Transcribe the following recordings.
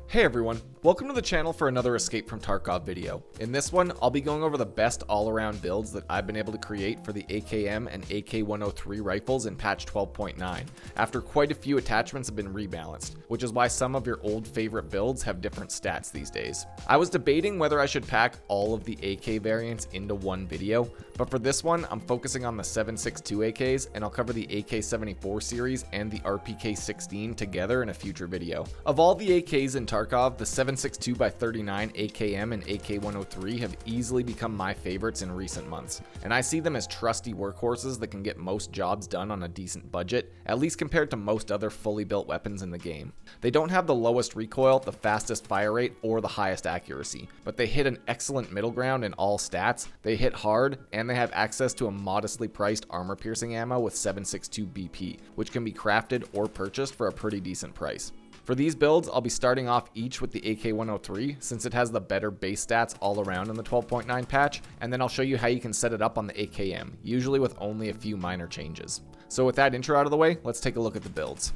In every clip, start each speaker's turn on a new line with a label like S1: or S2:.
S1: Hey everyone, welcome to the channel for another Escape from Tarkov video. In this one, I'll be going over the best all-around builds that I've been able to create for the AKM and AK-103 rifles in patch 12.9, after quite a few attachments have been rebalanced, which is why some of your old favorite builds have different stats these days. I was debating whether I should pack all of the AK variants into one video, but for this one, I'm focusing on the 7.62 AKs, and I'll cover the AK-74 series and the RPK-16 together in a future video. Of all the AKs in Tarkov, the 7.62x39 AKM and AK-103 have easily become my favorites in recent months, and I see them as trusty workhorses that can get most jobs done on a decent budget, at least compared to most other fully built weapons in the game. They don't have the lowest recoil, the fastest fire rate, or the highest accuracy, but they hit an excellent middle ground in all stats, they hit hard, and they have access to a modestly priced armor-piercing ammo with 7.62 BP, which can be crafted or purchased for a pretty decent price. For these builds, I'll be starting off each with the AK-103 since it has the better base stats all around in the 12.9 patch, and then I'll show you how you can set it up on the AKM, usually with only a few minor changes. So with that intro out of the way, let's take a look at the builds.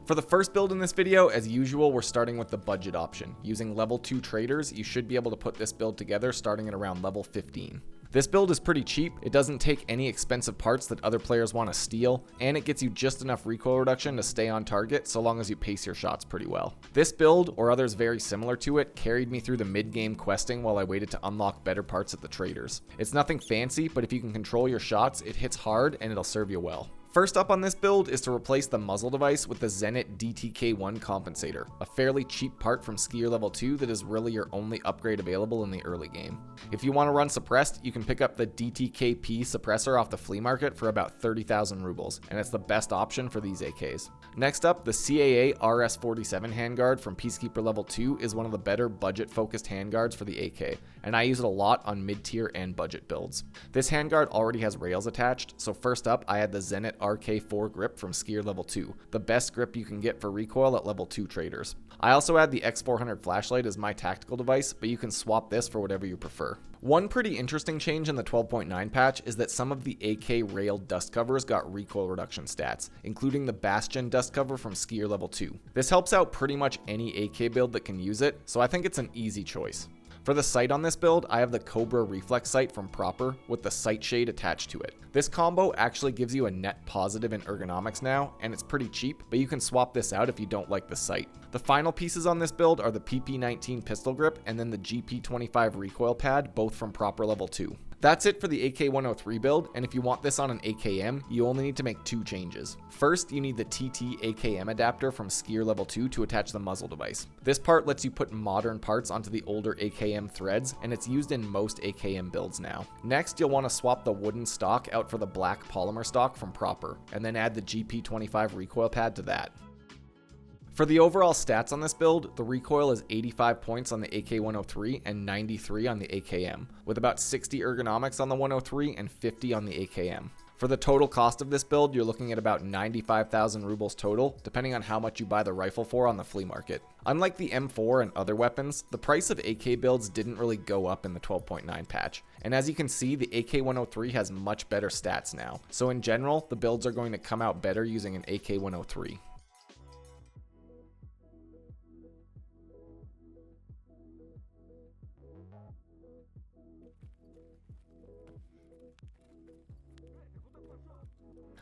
S1: For the first build in this video, as usual, we're starting with the budget option. Using level 2 traders, you should be able to put this build together starting at around level 15. This build is pretty cheap, it doesn't take any expensive parts that other players want to steal, and it gets you just enough recoil reduction to stay on target so long as you pace your shots pretty well. This build, or others very similar to it, carried me through the mid-game questing while I waited to unlock better parts at the traders. It's nothing fancy, but if you can control your shots, it hits hard and it'll serve you well. First up on this build is to replace the muzzle device with the Zenit DTK1 compensator, a fairly cheap part from Skier level 2 that is really your only upgrade available in the early game. If you want to run suppressed, you can pick up the DTKP suppressor off the flea market for about 30,000 rubles, and it's the best option for these AKs. Next up, the CAA RS-47 handguard from Peacekeeper level 2 is one of the better budget-focused handguards for the AK, and I use it a lot on mid-tier and budget builds. This handguard already has rails attached, so first up I had the Zenit RK4 grip from Skier level 2, the best grip you can get for recoil at level 2 traders. I also had the X400 flashlight as my tactical device, but you can swap this for whatever you prefer. One pretty interesting change in the 12.9 patch is that some of the AK rail dust covers got recoil reduction stats, including the Bastion dust cover from Skier level 2. This helps out pretty much any AK build that can use it, so I think it's an easy choice. For the sight on this build, I have the Cobra Reflex sight from Proper with the sight shade attached to it. This combo actually gives you a net positive in ergonomics now, and it's pretty cheap, but you can swap this out if you don't like the sight. The final pieces on this build are the PP19 pistol grip and then the GP25 recoil pad, both from Proper level 2. That's it for the AK-103 build, and if you want this on an AKM, you only need to make 2 changes. First, you need the TT AKM adapter from Skier level 2 to attach the muzzle device. This part lets you put modern parts onto the older AKM threads, and it's used in most AKM builds now. Next, you'll want to swap the wooden stock out for the black polymer stock from Proper, and then add the GP25 recoil pad to that. For the overall stats on this build, the recoil is 85 points on the AK-103 and 93 on the AKM, with about 60 ergonomics on the 103 and 50 on the AKM. For the total cost of this build, you're looking at about 95,000 rubles total, depending on how much you buy the rifle for on the flea market. Unlike the M4 and other weapons, the price of AK builds didn't really go up in the 12.9 patch, and as you can see, the AK-103 has much better stats now, so in general, the builds are going to come out better using an AK-103.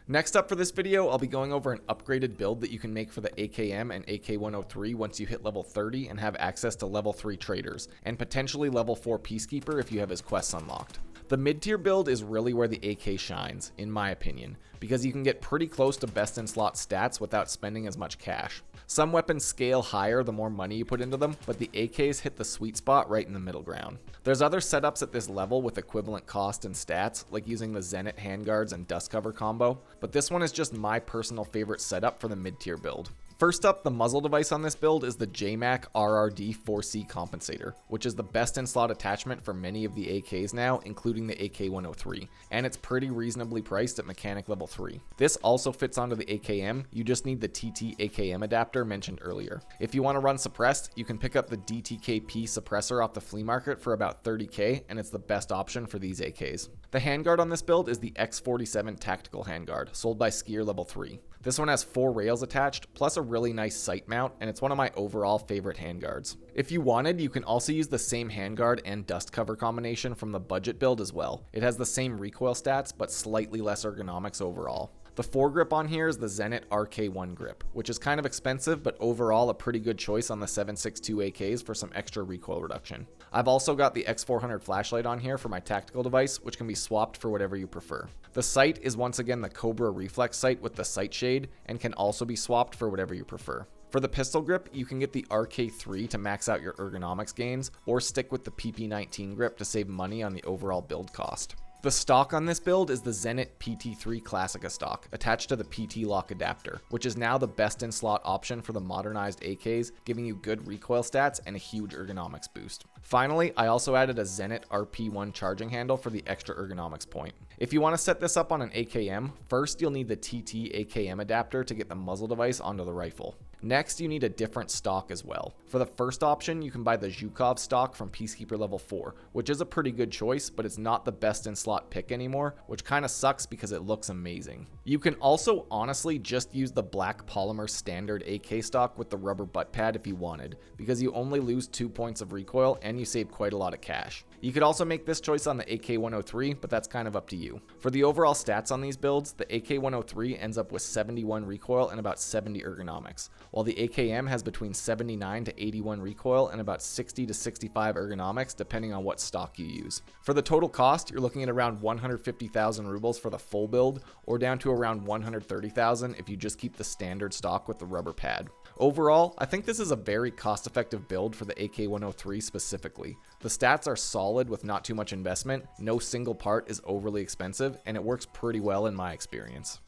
S1: Next up for this video, I'll be going over an upgraded build that you can make for the AKM and AK-103 once you hit level 30 and have access to level 3 traders, and potentially level 4 Peacekeeper if you have his quests unlocked. The mid-tier build is really where the AK shines, in my opinion, because you can get pretty close to best in slot stats without spending as much cash. Some weapons scale higher the more money you put into them, but the AKs hit the sweet spot right in the middle ground. There's other setups at this level with equivalent cost and stats, like using the Zenit handguards and dust cover combo, but this one is just my personal favorite setup for the mid-tier build. First up, the muzzle device on this build is the JMAC RRD-4C compensator, which is the best in-slot attachment for many of the AKs now, including the AK-103, and it's pretty reasonably priced at mechanic level 3. This also fits onto the AKM, you just need the TT AKM adapter mentioned earlier. If you want to run suppressed, you can pick up the DTKP suppressor off the flea market for about 30k, and it's the best option for these AKs. The handguard on this build is the X47 tactical handguard, sold by Skier level 3. This one has 4 rails attached, plus a really nice sight mount, and it's one of my overall favorite handguards. If you wanted, you can also use the same handguard and dust cover combination from the budget build as well. It has the same recoil stats, but slightly less ergonomics overall. The foregrip on here is the Zenit RK1 grip, which is kind of expensive, but overall a pretty good choice on the 7.62 AKs for some extra recoil reduction. I've also got the X400 flashlight on here for my tactical device, which can be swapped for whatever you prefer. The sight is once again the Cobra reflex sight with the sight shade, and can also be swapped for whatever you prefer. For the pistol grip, you can get the RK3 to max out your ergonomics gains, or stick with the PP19 grip to save money on the overall build cost. The stock on this build is the Zenit PT3 Classica stock, attached to the PT lock adapter, which is now the best in slot option for the modernized AKs, giving you good recoil stats and a huge ergonomics boost. Finally, I also added a Zenit RP1 charging handle for the extra ergonomics point. If you want to set this up on an AKM, first you'll need the TT AKM adapter to get the muzzle device onto the rifle. Next, you need a different stock as well. For the first option, you can buy the Zhukov stock from Peacekeeper level 4, which is a pretty good choice, but it's not the best in slot pick anymore, which kind of sucks because it looks amazing. You can also honestly just use the black polymer standard AK stock with the rubber butt pad if you wanted, because you only lose 2 points of recoil and you save quite a lot of cash. You could also make this choice on the AK-103, but that's kind of up to you. For the overall stats on these builds, the AK-103 ends up with 71 recoil and about 70 ergonomics, while the AKM has between 79 to 81 recoil and about 60 to 65 ergonomics depending on what stock you use. For the total cost, you're looking at around 150,000 rubles for the full build, or down to around 130,000 if you just keep the standard stock with the rubber pad. Overall, I think this is a very cost-effective build for the AK-103 specifically. The stats are solid with not too much investment, no single part is overly expensive, and it works pretty well in my experience.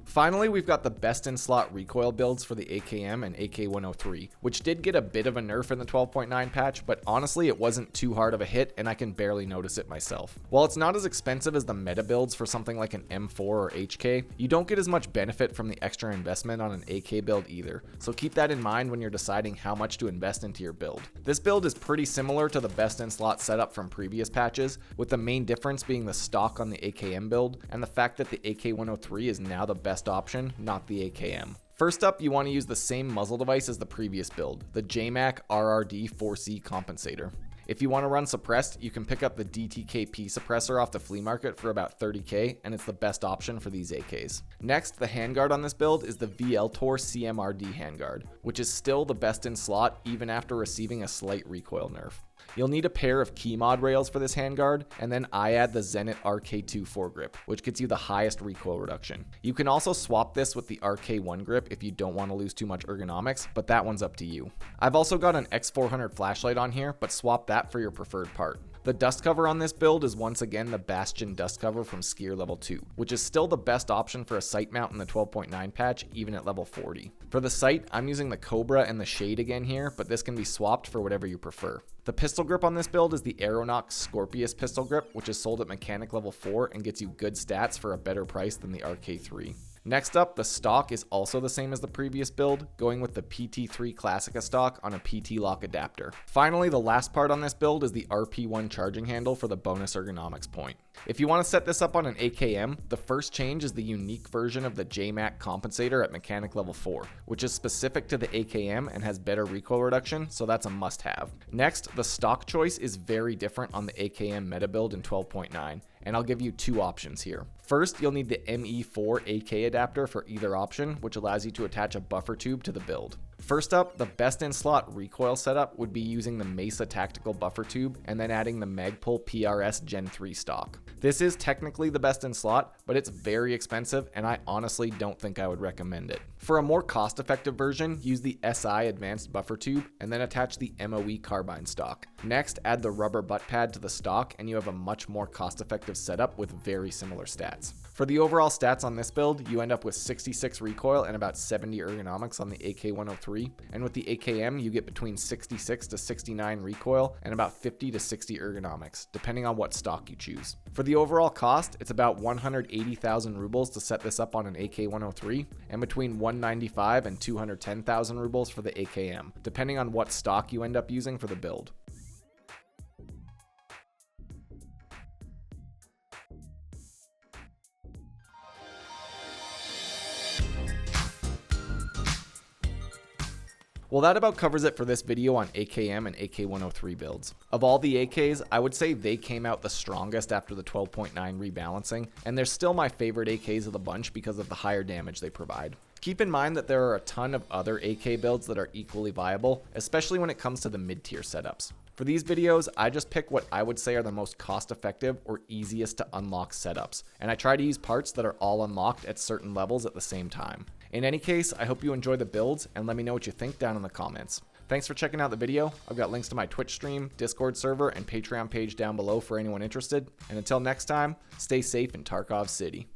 S1: Finally, we've got the best in slot recoil builds for the AKM and AK-103, which did get a bit of a nerf in the 12.9 patch, but honestly it wasn't too hard of a hit and I can barely notice it myself. While it's not as expensive as the meta builds for something like an M4 or HK, you don't get as much benefit from the extra investment on an AK build either, so keep that in mind when you're deciding how much to invest into your build. This build is pretty similar to the best in slot setup from previous patches, with the main difference being the stock on the AKM build and the fact that the AK-103 is now the best option, not the AKM. First up, you want to use the same muzzle device as the previous build, the JMAC RRD-4C compensator. If you want to run suppressed, you can pick up the DTKP suppressor off the flea market for about 30k, and it's the best option for these AKs. Next, the handguard on this build is the VL-Tor CMRD handguard, which is still the best in slot even after receiving a slight recoil nerf. You'll need a pair of key mod rails for this handguard, and then I add the Zenit RK2 foregrip, which gets you the highest recoil reduction. You can also swap this with the RK1 grip if you don't want to lose too much ergonomics, but that one's up to you. I've also got an X400 flashlight on here, but swap that for your preferred part. The dust cover on this build is once again the Bastion dust cover from Skier level 2, which is still the best option for a sight mount in the 12.9 patch, even at level 40. For the sight, I'm using the Cobra and the shade again here, but this can be swapped for whatever you prefer. The pistol grip on this build is the Aeronox Scorpius pistol grip, which is sold at mechanic level 4 and gets you good stats for a better price than the RK3. Next up, the stock is also the same as the previous build, going with the PT3 Classica stock on a PT lock adapter. Finally, the last part on this build is the RP1 charging handle for the bonus ergonomics point. If you want to set this up on an AKM, the first change is the unique version of the JMAC compensator at mechanic level 4, which is specific to the AKM and has better recoil reduction, so that's a must-have. Next, the stock choice is very different on the AKM meta build in 12.9. And I'll give you two options here. First, you'll need the ME4 AK adapter for either option, which allows you to attach a buffer tube to the build. First up, the best in slot recoil setup would be using the Mesa Tactical Buffer Tube and then adding the Magpul PRS Gen 3 stock. This is technically the best in slot, but it's very expensive and I honestly don't think I would recommend it. For a more cost-effective version, use the SI Advanced Buffer Tube and then attach the MOE carbine stock. Next, add the rubber butt pad to the stock and you have a much more cost-effective setup with very similar stats. For the overall stats on this build, you end up with 66 recoil and about 70 ergonomics on the AK-103, and with the AKM you get between 66 to 69 recoil and about 50 to 60 ergonomics, depending on what stock you choose. For the overall cost, it's about 180,000 rubles to set this up on an AK-103, and between 195 and 210,000 rubles for the AKM, depending on what stock you end up using for the build. Well, that about covers it for this video on AKM and AK-103 builds. Of all the AKs, I would say they came out the strongest after the 12.9 rebalancing, and they're still my favorite AKs of the bunch because of the higher damage they provide. Keep in mind that there are a ton of other AK builds that are equally viable, especially when it comes to the mid-tier setups. For these videos, I just pick what I would say are the most cost-effective or easiest to unlock setups, and I try to use parts that are all unlocked at certain levels at the same time. In any case, I hope you enjoy the builds and let me know what you think down in the comments. Thanks for checking out the video. I've got links to my Twitch stream, Discord server, and Patreon page down below for anyone interested. And until next time, stay safe in Tarkov City.